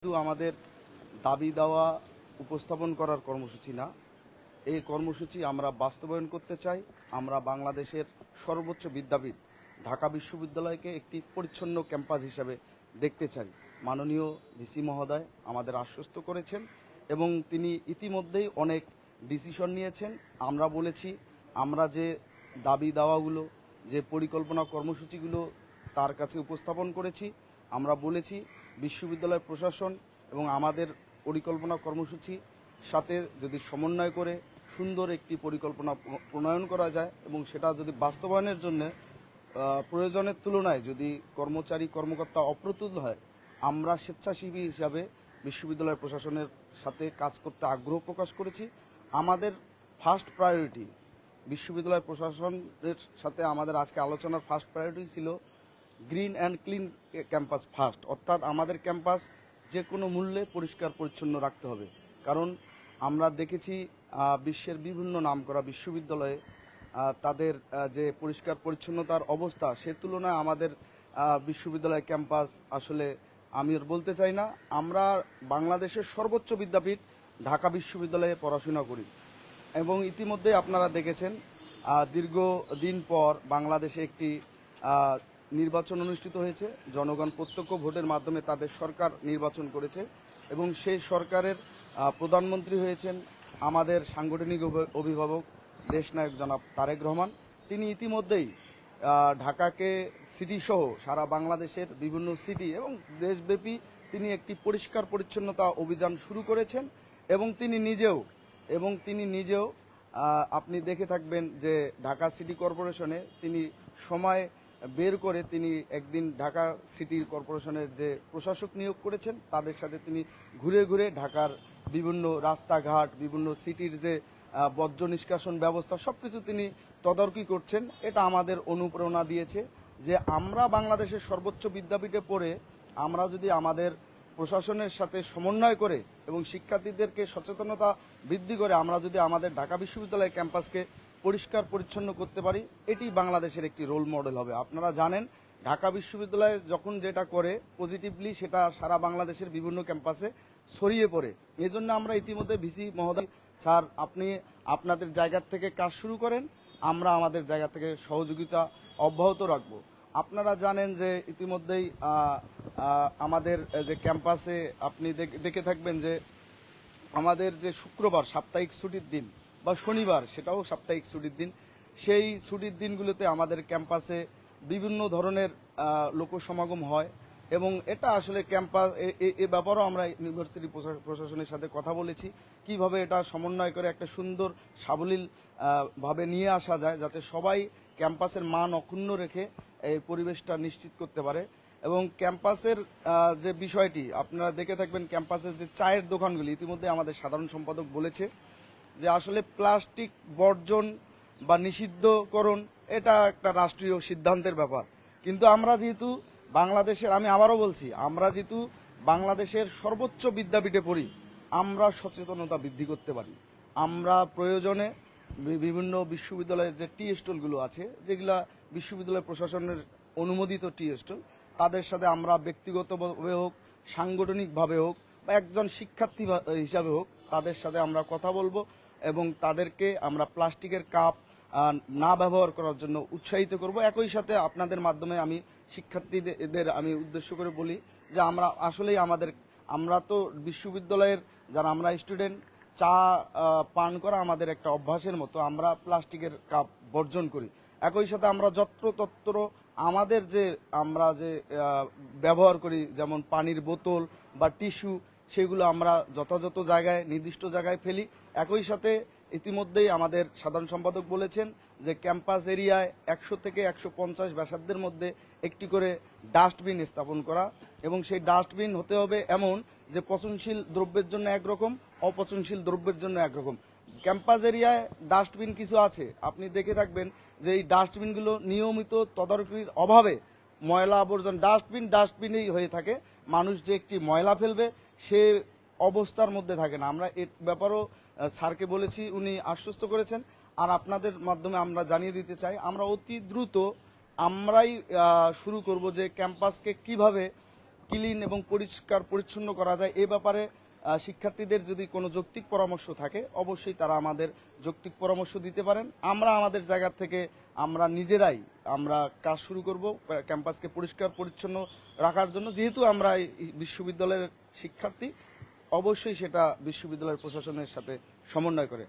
শুধু আমাদের দাবি দেওয়া উপস্থাপন করার কর্মসূচি না, এই কর্মসূচি আমরা বাস্তবায়ন করতে চাই। আমরা বাংলাদেশের সর্বোচ্চ বিদ্যাপীঠ ঢাকা বিশ্ববিদ্যালয়কে একটি পরিচ্ছন্ন ক্যাম্পাস হিসেবে দেখতে চাই। মাননীয় ভিসি মহোদয় আমাদের আশ্বস্ত করেছেন এবং তিনি ইতিমধ্যেই অনেক ডিসিশন নিয়েছেন। আমরা বলেছি, আমরা যে দাবি দাওয়াগুলো, যে পরিকল্পনা কর্মসূচিগুলো তার কাছে উপস্থাপন করেছি, আমরা বলেছি বিশ্ববিদ্যালয় প্রশাসন এবং আমাদের পরিকল্পনা কর্মসূচি সাথে যদি সমন্বয় করে সুন্দর একটি পরিকল্পনা প্রণয়ন করা যায় এবং সেটা যদি বাস্তবায়নের জন্য প্রয়োজনের তুলনায় যদি কর্মকর্তা অপ্রতুল হয়, আমরা স্বেচ্ছাসেবী হিসাবে বিশ্ববিদ্যালয় প্রশাসনের সাথে কাজ করতে আগ্রহ প্রকাশ করেছি। আমাদের ফার্স্ট প্রায়োরিটি বিশ্ববিদ্যালয় প্রশাসনের সাথে আমাদের আজকে আলোচনার ফার্স্ট প্রায়োরিটি ছিল green and clean campus first, অর্থাৎ আমাদের ক্যাম্পাস যে কোনো মূল্যে পরিষ্কার পরিচ্ছন্ন রাখতে হবে। কারণ আমরা দেখেছি বিশ্বের বিভিন্ন নামকরা বিশ্ববিদ্যালয়ে তাদের যে পরিষ্কার পরিচ্ছন্নতার অবস্থা, সে তুলনায় আমাদের বিশ্ববিদ্যালয় ক্যাম্পাস আসলে আমি আর বলতে চাই না। আমরা বাংলাদেশের সর্বোচ্চ বিদ্যাপীঠ ঢাকা বিশ্ববিদ্যালয়ে পড়াশোনা করি এবং ইতিমধ্যে আপনারা দেখেছেন দীর্ঘদিন পর বাংলাদেশে একটি নির্বাচন অনুষ্ঠিত হয়েছে। জনগণ প্রত্যক্ষ ভোটের মাধ্যমে তাদের সরকার নির্বাচন করেছে এবং সেই সরকারের প্রধানমন্ত্রী হয়েছেন আমাদের সাংগঠনিক অভিভাবক দেশনায়ক জনাব তারেক রহমান। তিনি ইতিমধ্যেই ঢাকাকে সিটি সহ সারা বাংলাদেশের বিভিন্ন সিটি এবং দেশব্যাপী তিনি একটি পরিষ্কার পরিচ্ছন্নতা অভিযান শুরু করেছেন এবং তিনি নিজেও আপনি দেখে থাকবেন যে ঢাকা সিটি কর্পোরেশনে তিনি সময় বের করে তিনি একদিন ঢাকা সিটি কর্পোরেশনের যে প্রশাসক নিয়োগ করেছেন, তাদের সাথে তিনি ঘুরে ঘুরে ঢাকার বিভিন্ন রাস্তাঘাট, বিভিন্ন সিটির যে বর্জ্য নিষ্কাশন ব্যবস্থা সবকিছু তিনি তদারকি করছেন। এটা আমাদের অনুপ্রেরণা দিয়েছে যে আমরা বাংলাদেশের সর্বোচ্চ বিদ্যাপীঠে পড়ে আমরা যদি আমাদের প্রশাসনের সাথে সমন্বয় করে এবং শিক্ষার্থীদেরকে সচেতনতা বৃদ্ধি করে আমরা যদি আমাদের ঢাকা বিশ্ববিদ্যালয় ক্যাম্পাসকে পরিষ্কার পরিচ্ছন্ন করতে পারি, এটি বাংলাদেশের একটি রোল মডেল হবে। আপনারা জানেন ঢাকা বিশ্ববিদ্যালয় যখন যেটা করে পজিটিভলি, সেটা সারা বাংলাদেশের বিভিন্ন ক্যাম্পাসে ছড়িয়ে পড়ে। এই জন্য আমরা ইতিমধ্যে ভিসি মহোদয় স্যার, আপনি আপনাদের জায়গা থেকে কাজ শুরু করেন, আমরা আমাদের জায়গা থেকে সহযোগিতা অব্যাহত রাখব। আপনারা জানেন যে ইতিমধ্যেই আমাদের যে ক্যাম্পাসে আপনি দেখে থাকবেন যে আমাদের যে শুক্রবার সাপ্তাহিক ছুটির দিন বা শনিবার সেটাও সাপ্তাহিক ছুটির দিন, সেই ছুটির দিনগুলোতে আমাদের ক্যাম্পাসে বিভিন্ন ধরনের লোকসমাগম হয় এবং এটা আসলে ক্যাম্পাস এ ব্যাপারেও আমরা ইউনিভার্সিটি প্রশাসনের সাথে কথা বলেছি কিভাবে এটা সমন্বয় করে একটা সুন্দর সাবলীল ভাবে নিয়ে আসা যায়, যাতে সবাই ক্যাম্পাসের মান অক্ষুণ্ণ রেখে এই পরিবেশটা নিশ্চিত করতে পারে। এবং ক্যাম্পাসের যে বিষয়টি আপনারা দেখে থাকবেন, ক্যাম্পাসের যে চায়ের দোকানগুলি, ইতিমধ্যে আমাদের সাধারণ সম্পাদক বলেছে যে আসলে প্লাস্টিক বর্জন বা নিষিদ্ধকরণ এটা একটা রাষ্ট্রীয় সিদ্ধান্তের ব্যাপার, কিন্তু আমরা যেহেতু বাংলাদেশের, আমি আবারও বলছি, আমরা যেহেতু বাংলাদেশের সর্বোচ্চ বিদ্যাপীঠে পড়ি, আমরা সচেতনতা বৃদ্ধি করতে পারি। আমরা প্রয়োজনে বিভিন্ন বিশ্ববিদ্যালয়ের যে টি স্টলগুলো আছে, যেগুলা বিশ্ববিদ্যালয় প্রশাসনের অনুমোদিত টি স্টল, তাদের সাথে আমরা ব্যক্তিগতভাবে হোক, সাংগঠনিকভাবে হোক বা একজন শিক্ষার্থী হিসাবে হোক, তাদের সাথে আমরা কথা বলবো এবং তাদেরকে আমরা প্লাস্টিকের কাপ না ব্যবহার করার জন্য উৎসাহিত করব। একই সাথে আপনাদের মাধ্যমে আমি শিক্ষার্থীদের আমি উদ্দেশ্য করে বলি যে আমরা আসলেই আমরা তো বিশ্ববিদ্যালয়ের যারা আমরা স্টুডেন্ট, চা পান করা আমাদের একটা অভ্যাসের মতো, আমরা প্লাস্টিকের কাপ বর্জন করি। একই সাথে আমরা যত্রতত্র আমাদের আমরা যে ব্যবহার করি, যেমন পানির বোতল বা টিস্যু, সেগুলো আমরা যথাযথ জায়গায় নির্দিষ্ট জায়গায় ফেলি। একই সাথে ইতিমধ্যেই আমাদের সাধারণ সম্পাদক বলেছেন যে ক্যাম্পাস এরিয়ায় 100 থেকে 150 ব্যাসার্ধের মধ্যে একটি করে ডাস্টবিন স্থাপন করা এবং সেই ডাস্টবিন হতে হবে এমন যে পচনশীল দ্রব্যের জন্য একরকম, অপচনশীল দ্রব্যের জন্য একরকম। ক্যাম্পাস এরিয়ায় ডাস্টবিন কিছু আছে, আপনি দেখে থাকবেন যে এই ডাস্টবিনগুলো নিয়মিত তদারকির অভাবে ময়লা আবর্জনা ডাস্টবিনেই হয়ে থাকে। মানুষ যে একটি ময়লা ফেলবে সে অবস্থার মধ্যে থাকে না। আমরা এর ব্যাপারেও স্যারকে বলেছি, উনি আশ্বস্ত করেছেন। আর আপনাদের মাধ্যমে আমরা জানিয়ে দিতে চাই, আমরা অতি দ্রুত আমরাই শুরু করব যে ক্যাম্পাসকে কিভাবে ক্লিন এবং পরিষ্কার পরিচ্ছন্ন করা যায় এ ব্যাপারে শিক্ষার্থীদের যদি কোনো যৌক্তিক পরামর্শ থাকে অবশ্যই তারা আমাদের যৌক্তিক পরামর্শ দিতে পারেন। আমরা আমাদের জায়গা থেকে আমরা নিজেরাই কাজ শুরু করব ক্যাম্পাসকে পরিষ্কার পরিচ্ছন্ন রাখার জন্য। যেহেতু আমরা এই বিশ্ববিদ্যালয়ের শিক্ষার্থী, অবশ্যই সেটা বিশ্ববিদ্যালয়ের প্রশাসনের সাথে সমন্বয় করে।